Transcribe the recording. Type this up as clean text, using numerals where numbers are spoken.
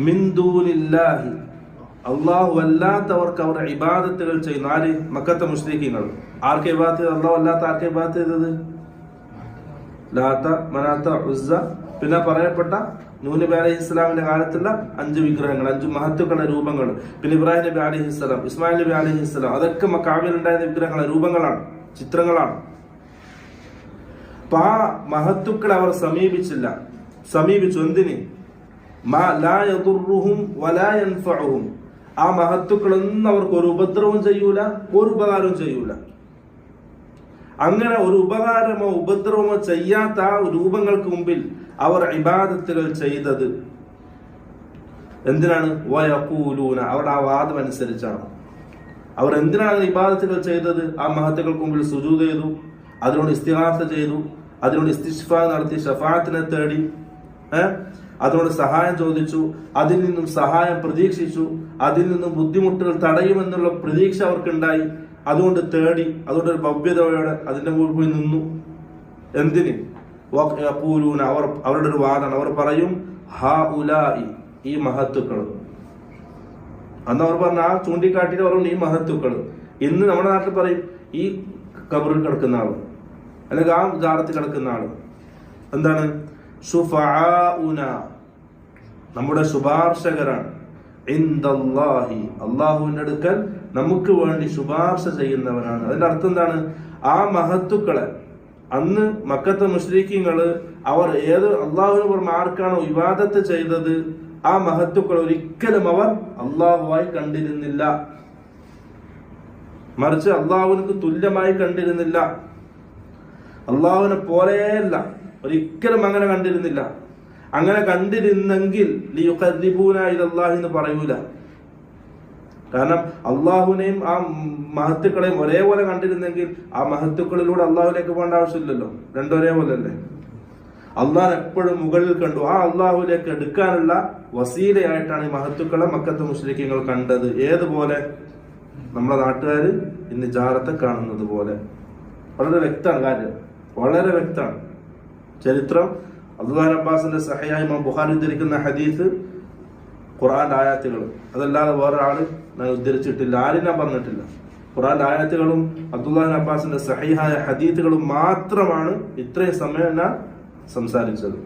മിൻ ദൂനില്ലാഹി, അള്ളാഹു അല്ലാത്തവർക്ക് അവർ ഇബാദത്തുകൾ ചെയ്യുന്നു. ആര്? മക്കത്തെ മുശ്രിക്കീങ്ങൾ. ആർക്ക് ഇബാദത്ത് ചെയ്തത്? അള്ളാഹു അല്ലാത്ത ആർക്ക് ഇബാദത്ത് ചെയ്തത്? ലാത്ത, മനാത്ത, ഉസ്സ, പിന്നെ പറയപ്പെട്ട നൂഹ് നബി അലൈഹി ഇസ്ലാമിന്റെ കാലത്തുള്ള 5 വിഗ്രഹങ്ങൾ, 5 മഹത്തുക്കളുടെ രൂപങ്ങൾ, പിന്നെ ഇബ്രാഹിം നബി അലൈഹി ഇസ്ലാം, ഇസ്മായിൽ നബി അലൈഹി ഇസ്ലാം, അതൊക്കെ മക്കാബിൽ ഉണ്ടായിരുന്ന വിഗ്രഹങ്ങളെ രൂപങ്ങളാണ്, ചിത്രങ്ങളാണ്. അപ്പൊ ആ മഹത്തുക്കളെ അവർ സമീപിച്ചു. എന്തിന്? ലാ യദുർറുഹും വലാ യൻഫഉഹും. ആ മഹത്തുക്കളൊന്നും അവർക്ക് ഒരു ഉപദ്രവവും ചെയ്യൂല, ഒരു ഉപകാരവും ചെയ്യൂല. അങ്ങനെ ഒരു ഉപകാരമോ ഉപദ്രവമോ ചെയ്യാത്ത ആ രൂപങ്ങൾക്ക് മുമ്പിൽ അവർ ഇബാദത്തുകൾ ചെയ്തത് എന്തിനാണ്? വയഖൂലൂന, അവരുടെ ആ വാദം അനുസരിച്ചാണ്. അവർ എന്തിനാണ് ഇബാദത്തുകൾ ചെയ്തത്? ആ മഹത്തുക്കൾക്ക് മുമ്പിൽ സുജൂദ് ചെയ്തു, അതിനോട് ഇസ്തിഗാസ ചെയ്തു, അതിനോട് ഇസ്തിശ്ഫാ നടത്തി, ഷഫാഅത്തിനെ തേടി, അതിനോട് സഹായം ചോദിച്ചു, അതിൽ നിന്നും സഹായം പ്രതീക്ഷിച്ചു, അതിൽ നിന്നും ബുദ്ധിമുട്ടുകൾ തടയുമെന്നുള്ള പ്രതീക്ഷ അവർക്കുണ്ടായി, അതുകൊണ്ട് തേടി, അതുകൊണ്ട് ഒരു ഭവ്യതയോടെ അതിന്റെ മുകളിൽ പോയി നിന്നു. എന്തിന്? വഖൂലൂന, അവരുടെ ഒരു വാദമാണ്. അവർ പറയും ഹഉലാഇ, ഈ മഹത്തുക്കൾ. അന്ന് അവർ പറഞ്ഞ ആ ചൂണ്ടിക്കാട്ടിയിട്ട് പറയും ഈ മഹത്തുക്കൾ. ഇന്ന് നമ്മുടെ നാട്ടിൽ പറയും ഈ ഖബറിൽ കിടക്കുന്ന ആള്, അല്ലെങ്കിൽ ആ ജാറത്തിൽ കിടക്കുന്ന ആള് എന്താണ്? ശുഫആഉന, നമ്മുടെ ശുപാർശകരാണ്. ഇൻദല്ലാഹി, അല്ലാഹുവിന്റെ അടുക്കൽ നമുക്ക് വേണ്ടി ശുപാർശ ചെയ്യുന്നവരാണ്. അതിന്റെ അർത്ഥം എന്താണ്? ആ മഹത്തുക്കളെ അന്ന് മക്കത്തെ മുശ്രിക്കീങ്ങള് അവർ ഏത് അള്ളാഹുവിന് പുറമെ ആർക്കാണോ ഇബാദത്ത് ചെയ്തത് ആ മഹത്തുക്കൾ ഒരിക്കലും അവർ അള്ളാഹുവായി കണ്ടിരുന്നില്ല, മറിച്ച് അള്ളാഹുവിനക്ക് തുല്യമായി കണ്ടിരുന്നില്ല, അള്ളാഹുവിനെ പോലെയല്ല, ഒരിക്കലും അങ്ങനെ കണ്ടിരുന്നില്ല. അങ്ങനെ കണ്ടിരുന്നെങ്കിൽ ലിയുഖർരിബൂന ഇലല്ലാഹി എന്ന് പറയൂല. കാരണം അള്ളാഹുവിനെയും ആ മഹത്തുക്കളെയും ഒരേപോലെ കണ്ടിരുന്നെങ്കിൽ ആ മഹത്തുക്കളിലൂടെ അള്ളാഹുലേക്ക് പോകേണ്ട ആവശ്യമില്ലല്ലോ, രണ്ടും ഒരേപോലെ അല്ലേ. അള്ളാഹ് എപ്പോഴും മുകളിൽ കണ്ടു. ആ അള്ളാഹുലേക്ക് എടുക്കാനുള്ള വസീലയായിട്ടാണ് ഈ മഹത്തുക്കളെ മക്കത്തെ മുശ്രിക്കീങ്ങൾ കണ്ടത്. ഏതുപോലെ? നമ്മുടെ നാട്ടുകാര് ഇന്ന് ജാറത്തെ കാണുന്നത് പോലെ. വളരെ വ്യക്തമാണ് കാര്യം, വളരെ വ്യക്തമാണ് ചരിത്രം. അബ്ദുല്ലാഹ് അബ്ബാസിന്റെ സഹീഹ് ഇമാം ബുഖാരി ഉദ്ധരിക്കുന്ന ഹദീസ് ഖുർആന്റെ ആയത്തുകൾ, അതല്ലാതെ വേറെ ആള് ഞാൻ ഉദ്ധരിച്ചിട്ടില്ല, ആരും ഞാൻ പറഞ്ഞിട്ടില്ല. ഖുർആന്റെ ആയത്തുകളും അബ്ദുല്ലാഹ് അബ്ബാസിന്റെ സഹീഹായ ഹദീസുകളും മാത്രമാണ് ഇത്രയും സമയം ഞാൻ സംസാരിച്ചത്.